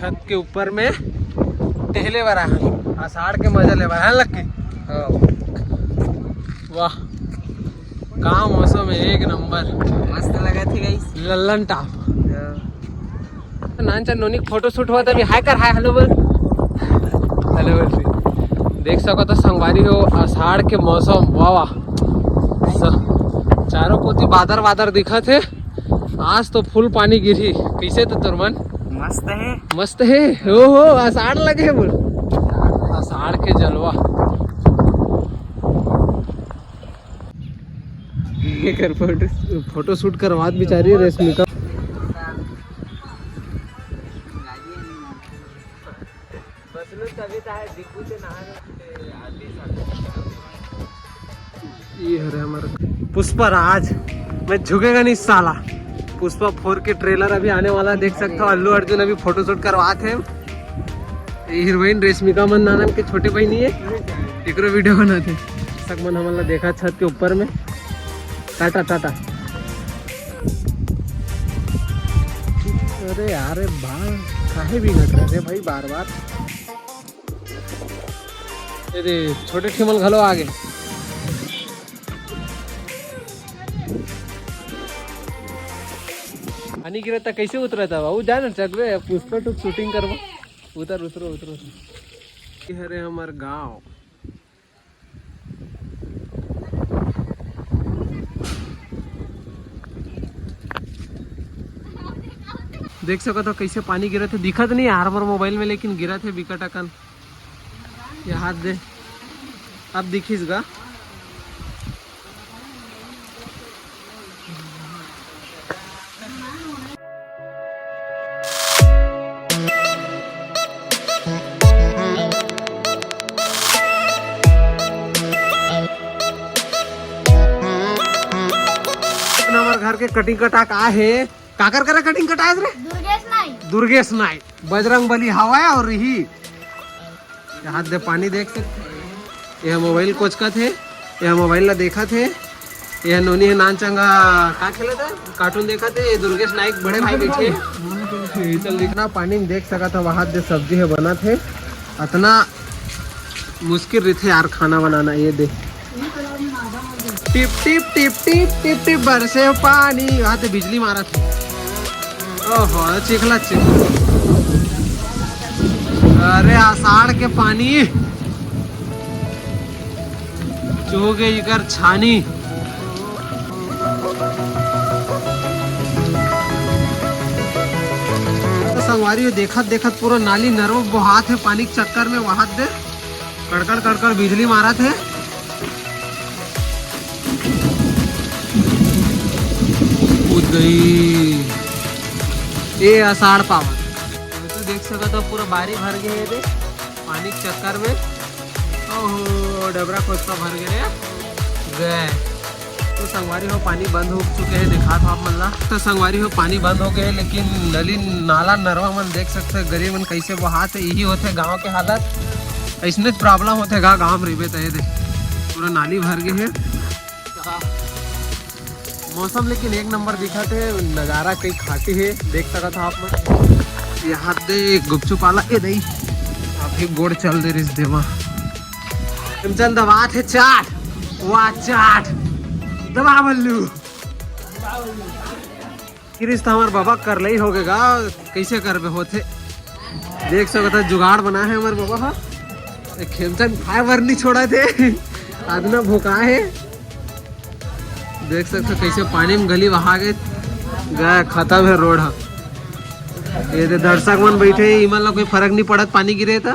छत के ऊपर में टहले बर आषाढ़ के मजा ले बर लग के। वाह का मौसम है, एक नंबर मस्त लगा थी गाइस। लल्लन टाप नानचा नोनी फोटो शूट हुआ था। हाय कर, हाय हेलो बोल, हेलो बोल। देख सको तो संगवारी हो आषाढ़ के मौसम। वाह वाह, चारों कोती बादर बादर दिखा थे। आज तो फुल पानी गिरी। कैसे तो तोर मन? मस्त है, मस्त है। ओहो आषाढ़ लगे बोल, आषाढ़ के जलवा। कर फोटो शूट करवात बेचारी रेशमिका। ये है हमारा पुष्पा राज। मैं झुकेगा नहीं साला। पुष्पा 4 के ट्रेलर अभी आने वाला, देख सकते हो। अल्लू अर्जुन अभी फोटोशूट करवाते हैं। ये हीरोइन रेशमिका मंदाना के छोटे भाई नहीं है, एक वीडियो बनाते सक मन हमारा देखा छत के ऊपर में। टाटा टाटा। अरे यार बाल काहे भी घट रहे भाई बार बार। अरे छोटे ठेमल घलो आगे। पानी गिरा था कैसे उतरा था बाबू? जाना चकवे पुष्पा टू शूटिंग करवा। उतर उतरो उतरो। अरे हमार गाँव देख सको तो कैसे पानी गिरा थे। दिखत नहीं यार हमारे मोबाइल में, लेकिन गिरा थे बिकट अकन। ये हाथ दे, अब दिखीसगा। हमारे घर के कटिंग कटाक आ है। काकर करा कटिंग कटाए रे? दुर्गेश नाई बजरंग बली हवा और रही। हाथ दे पानी देख सकते। यह मोबाइल कोच का थे, यह मोबाइल ला देखा थे। यह नोनी है नान चंगा का खेले थे, कार्टून देखा थे। ये दुर्गेश नाइक बड़े भाई बैठे। चल दिखना पानी में देख सका था। वहां दे सब्जी है बना थे। इतना मुश्किल रही थे यार खाना बनाना। ये देख tip tip tip tip tip tip बरसे पानी। वहां से बिजली मारा था। ओहो चिखला चिखला। अरे आषाढ़ के पानी चूगे इकर छानी। तो संगवारी देखत देखत पूरा नाली नरव बहात है पानी के चक्कर में। वहां दे कड़कड़ कड़कड़ बिजली मारा थे। कूद गई ये आषाढ़ पावन। तो देख सका तो पूरा बारी भर गए थे पानी के चक्कर में। ओहो डबरा खोजता भर गए। तो संगवारी हो पानी बंद हो चुके हैं। दिखा था आप मल्ला तो संगवारी हो पानी बंद हो गए, लेकिन नली नाला नरवा मन देख सकते हैं। गरीब मन कैसे बहाते। यही होते गांव के हालत। ऐसने प्रॉब्लम होते गाँव में रहे थे। पूरा नाली भर गए है। मौसम लेकिन एक नंबर दिखा थे। नज़ारा कई खाटी है, देख सका था आप। यहाँ दे गुपचुप आला ए दई अभी गोड़ चल दे रिस देवा। चल दबा थे चाट। वाह चाट दबा बल्लू। किरिस तो हमारे बाबा कर ले ही हो गएगा। कैसे कर बे होते देख सको था। जुगाड़ बना है हमारे बाबा। खेमचंद खाए वर नहीं छोड़ा थे। आदमी भूखा है। देख सकते कैसे पानी में गली बहा गए। खत्म है रोड। ये दर्शक मन बैठे इमन ला कोई फर्क नहीं पड़त पानी गिरे था।